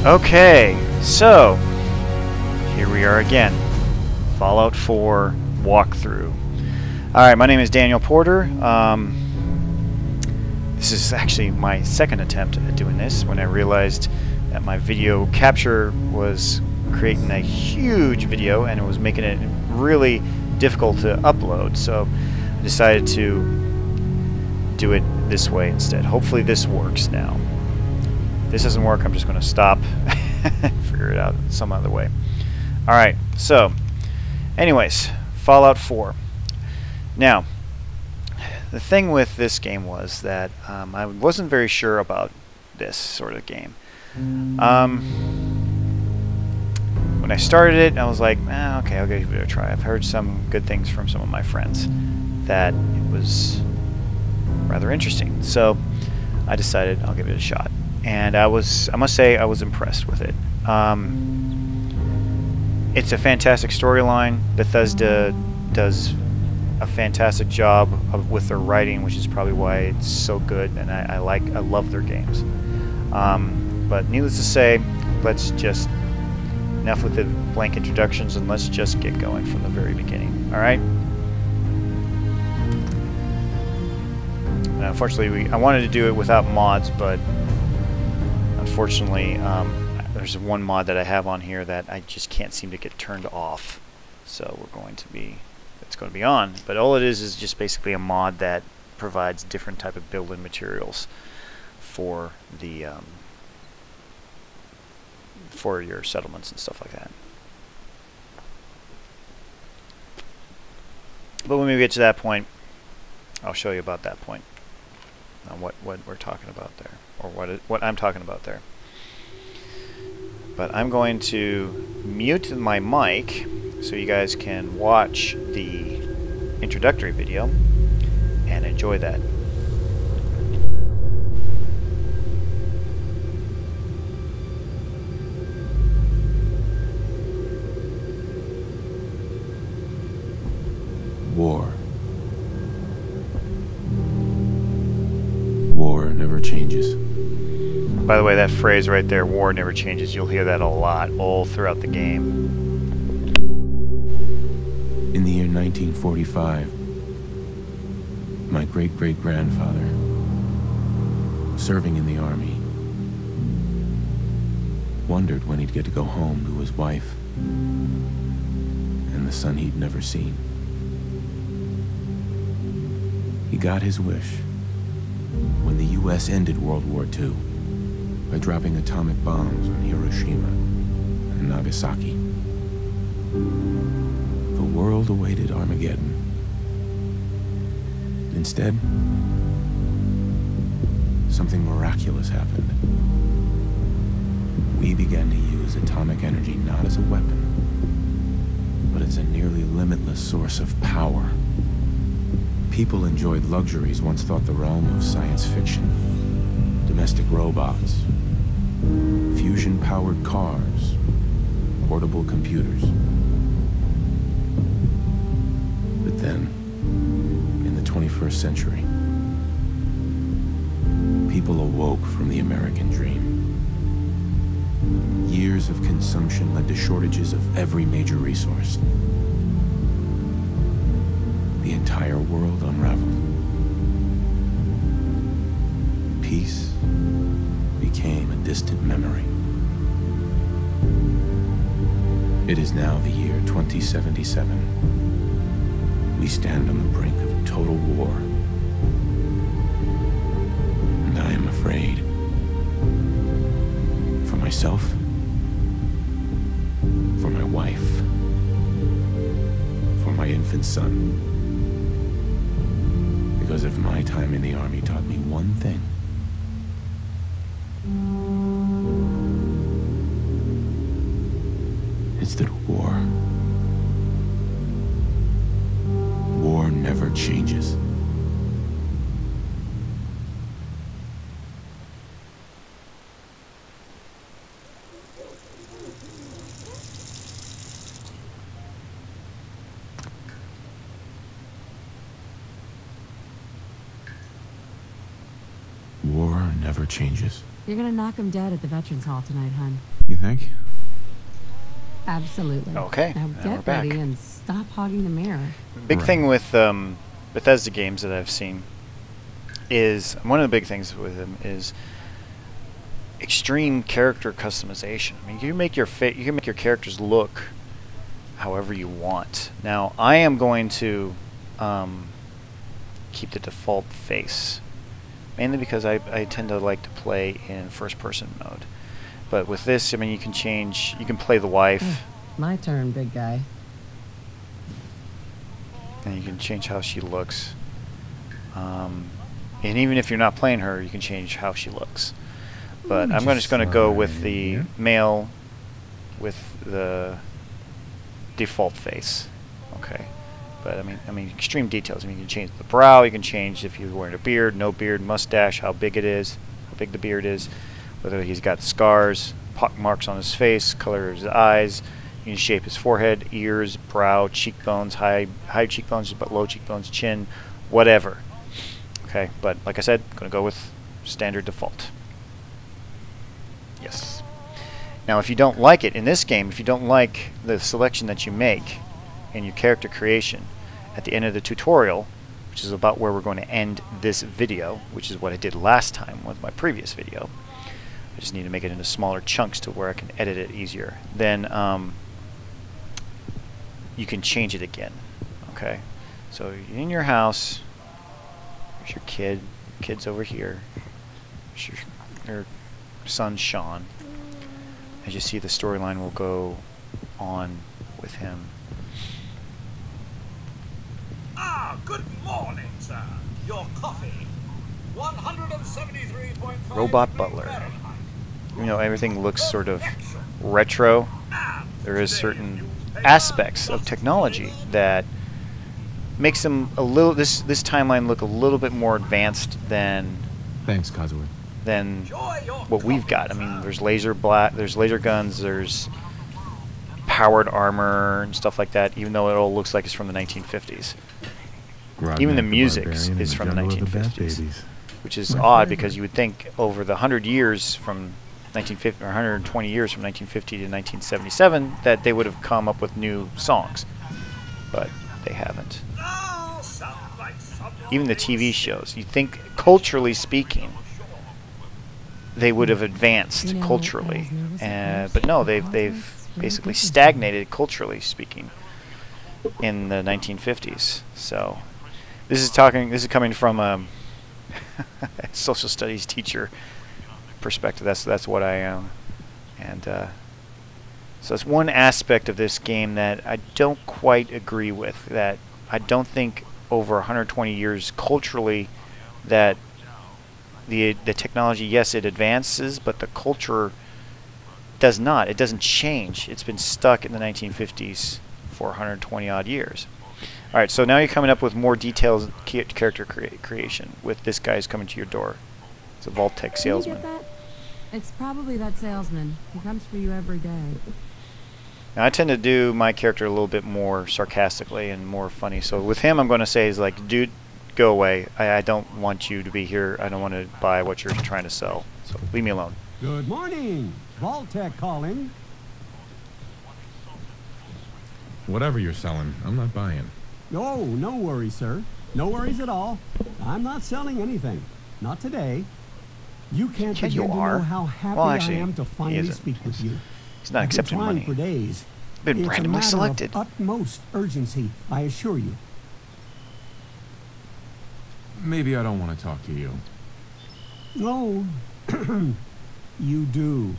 Okay, so here we are again. Fallout 4 walkthrough. Alright, my name is Daniel Porter. This is actually my second attempt at doing this when I realized that my video capture was creating a huge video and it was making it really difficult to upload. So I decided to do it this way instead. Hopefully this works now. If this doesn't work, I'm just going to stop and figure it out some other way. Alright, so anyways, Fallout 4. Now, the thing with this game was that I wasn't very sure about this sort of game. When I started it, I was like, okay, I'll give it a try. I've heard some good things from some of my friends that it was rather interesting. So I decided I'll give it a shot. And I must say, I was impressed with it. It's a fantastic storyline. Bethesda does a fantastic job with their writing, which is probably why it's so good, and I love their games. But needless to say, let's just enough with the blank introductions and let's just get going from the very beginning. All right. Unfortunately, I wanted to do it without mods, but unfortunately, there's one mod that I have on here that I just can't seem to get turned off. So it's going to be on. But all it is just basically a mod that provides different type of building materials for the for your settlements and stuff like that. But when we get to that point, I'll show you about that point. What we're talking about there, or what I'm talking about there. But I'm going to mute my mic so you guys can watch the introductory video and enjoy that. War. War never changes. By the way, that phrase right there, war never changes, you'll hear that a lot all throughout the game. In the year 1945, my great-great-grandfather, serving in the army, wondered when he'd get to go home to his wife and the son he'd never seen. He got his wish when the U.S. ended World War II by dropping atomic bombs on Hiroshima and Nagasaki. The world awaited Armageddon. Instead, something miraculous happened. We began to use atomic energy not as a weapon, but as a nearly limitless source of power. People enjoyed luxuries once thought the realm of science fiction. Domestic robots, fusion-powered cars, portable computers. But then, in the 21st century, people awoke from the American dream. Years of consumption led to shortages of every major resource. The entire world unraveled. Peace became a distant memory. It is now the year 2077. We stand on the brink of total war. And I am afraid. For myself, for my wife, for my infant son. Because if my time in the army taught me one thing, it's that war never changes. War never changes. You're gonna knock him dead at the Veterans Hall tonight, hon. You think? Absolutely. Okay, Now we're get back. ready and stop hogging the mirror. Big Right. thing with Bethesda games that I've seen is, one of the big things with them is extreme character customization. I mean, you can make your characters look however you want. Now, I am going to keep the default face, mainly because I tend to like to play in first-person mode. But with this, I mean, you can play the wife, My turn, big guy. and you can change how she looks. And even if you're not playing her, you can change how she looks. But I'm just going to go with the male with the default face. Okay. But I mean extreme details. I mean, you can change the brow, you can change if he's wearing a beard, no beard, mustache, how big it is, how big the beard is, whether he's got scars, pock marks on his face, color of his eyes. You can shape his forehead, ears, brow, cheekbones, high cheekbones, but low cheekbones, chin, whatever. Okay, but like I said, I'm going to go with standard default. Yes. Now, if you don't like it in this game, if you don't like the selection that you make in your character creation, at the end of the tutorial, which is about where we're going to end this video, which is what I did last time with my previous video, I just need to make it into smaller chunks to where I can edit it easier. Then you can change it again. Okay, so you're in your house. There's your kid. Kid's over here. There's your son Sean. As you see, the storyline will go on with him. Ah, good morning, sir. Your coffee. 173.5 Robot Butler. You know, everything looks sort of retro. There is certain aspects of technology that makes them a little, this timeline look a little bit more advanced than Thanks, Kazuo. what we've got. I mean, there's laser guns, there's powered armor and stuff like that, even though it all looks like it's from the 1950s. Even the music is from the 1950s, which is odd because you would think over the 100 years from 1950, or 120 years from 1950 to 1977, that they would have come up with new songs, but they haven't. Even the TV shows, you think culturally speaking, they would have advanced culturally, but no, they've basically stagnated culturally speaking in the 1950s. So this is coming from a social studies teacher perspective. That's what I am, and so that's one aspect of this game that I don't quite agree with. That I don't think over 120 years culturally that the technology, yes, it advances, but the culture does not. It doesn't change. It's been stuck in the 1950s for 120 odd years. All right, so now you're coming up with more details character creation with this guy's coming to your door. It's a Vault-Tec salesman. Can you get that? It's probably that salesman. He comes for you every day. Now I tend to do my character a little bit more sarcastically and more funny. So with him, I'm going to say, is like, dude, go away. I don't want you to be here. I don't want to buy what you're trying to sell. So leave me alone. Good morning. Vault-Tec calling. Whatever you're selling, I'm not buying. Oh, no worries, sir. No worries at all. I'm not selling anything. Not today. You can't Yeah, you begin to are. know how happy Well, actually, I am to he finally isn't. speak with you. He's not I've been accepting trying money. for days. Been It's randomly a matter selected. of utmost urgency, I assure you. Maybe I don't want to talk to you. Oh, you do.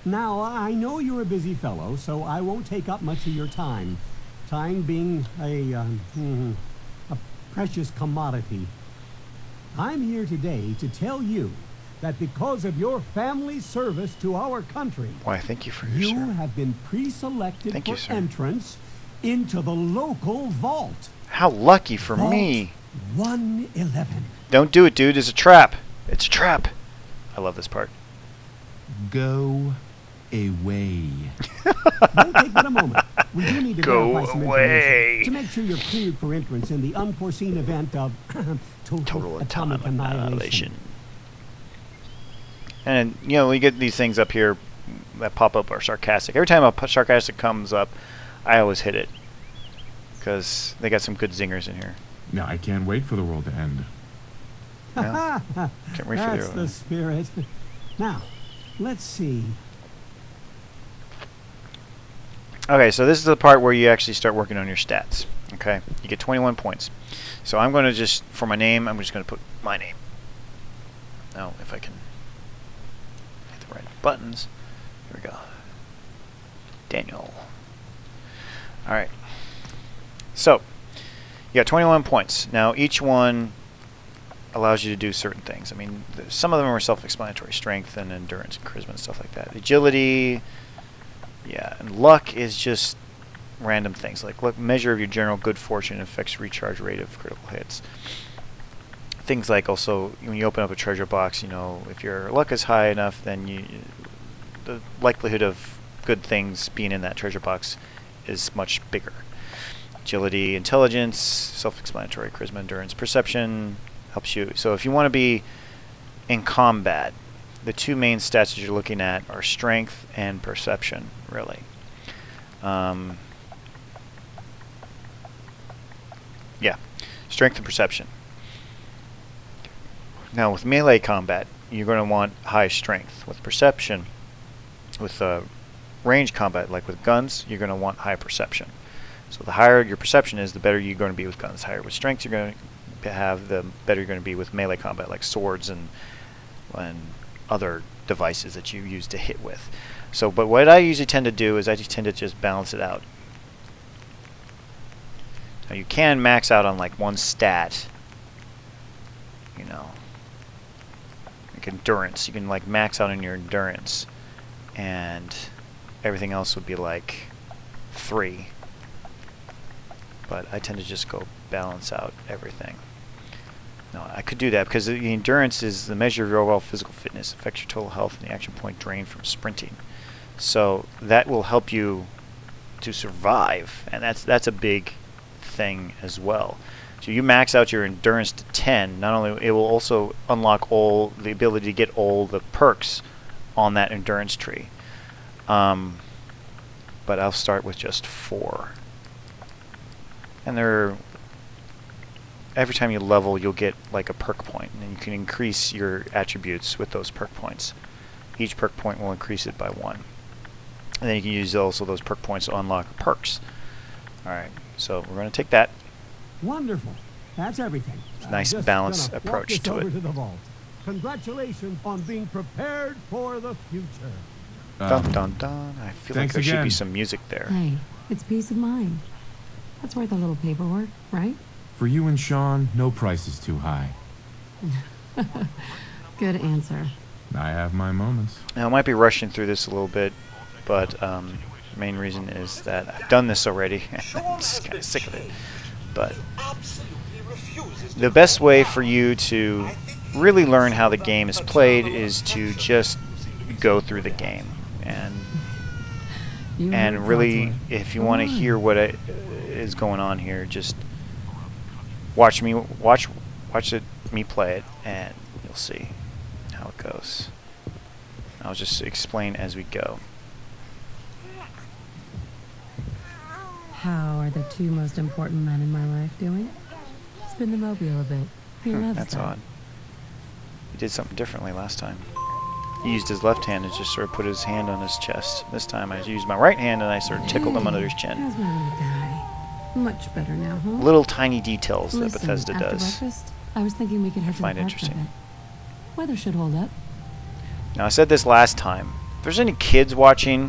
Now, I know you're a busy fellow, so I won't take up much of your time. Time being a precious commodity. I'm here today to tell you that because of your family service to our country, Why, thank you for your you sir. have been pre-selected Thank you, for sir. entrance into the local vault. How lucky for Vault me. 111. Don't do it, dude. It's a trap. It's a trap. I love this part. Go away. Won't take but a moment. We do need to Go verify some away. information to make sure you're cleared for entrance in the unforeseen event of total Total atomic annihilation. And you know, we get these things up here that pop up are sarcastic. Every time a sarcastic comes up, I always hit it because they got some good zingers in here. Yeah, I can't wait for the world to end. Yeah. Can't wait That's for the spirit. Now, let's see. Okay, so this is the part where you actually start working on your stats. Okay, you get 21 points. So I'm going to just, for my name, I'm just going to put my name. Now, if I can hit the right buttons. Here we go. Daniel. Alright. So, you got 21 points. Now, each one allows you to do certain things. I mean, some of them are self-explanatory. Strength and endurance and charisma and stuff like that. Agility, yeah, and luck is just random things. Like, look, measure of your general good fortune affects recharge rate of critical hits. Things like also, when you open up a treasure box, you know, if your luck is high enough, then the likelihood of good things being in that treasure box is much bigger. Agility, intelligence, self-explanatory, charisma, endurance, perception helps you. So if you want to be in combat, the two main stats that you're looking at are strength and perception, really. Yeah, strength and perception. Now with melee combat, you're going to want high strength. With perception, with range combat, like with guns, you're going to want high perception. So the higher your perception is, the better you're going to be with guns. The higher with strength you're going to have, the better you're going to be with melee combat, like swords and other devices that you use to hit with. So, but what I usually tend to do is I just tend to just balance it out. Now you can max out on like one stat, you know, like endurance. You can like max out on your endurance, and everything else would be like 3. But I tend to just go balance out everything. No, I could do that because the endurance is the measure of your overall physical fitness, affects your total health, and the action point drained from sprinting. So that will help you to survive, and that's a big thing as well. So you max out your endurance to 10. Not only it will also unlock all the ability to get all the perks on that endurance tree. But I'll start with just 4. And every time you level, you'll get like a perk point, and you can increase your attributes with those perk points. Each perk point will increase it by 1. And then you can use also those perk points to unlock perks. Alright, so we're going to take that. Wonderful. That's everything. It's a nice balanced approach to it. To the vault. Congratulations on being prepared for the future. Dun dun dun. I feel like there should be some music there. Hey, it's peace of mind. That's worth a little paperwork, right? For you and Sean, no price is too high. Good answer. I have my moments. Now I might be rushing through this a little bit, but the main reason is that I've done this already. I'm just kind of sick of it. But the best way for you to really learn how the game is played is to just go through the game, and really, if you want to hear what is going on here, just watch me play it, and you'll see how it goes. I'll just explain as we go. How are the 2 most important men in my life doing? Spin the mobile a bit. He loves That's that. odd. He did something differently last time. He used his left hand and just sort of put his hand on his chest. This time I used my right hand and I sort of tickled him under his chin. How's my little guy? Much better now, huh? Little tiny details that Listen, Bethesda after does. breakfast, I was thinking we could head to the Find park interesting. for a bit. Weather should hold up. Now I said this last time. If there's any kids watching,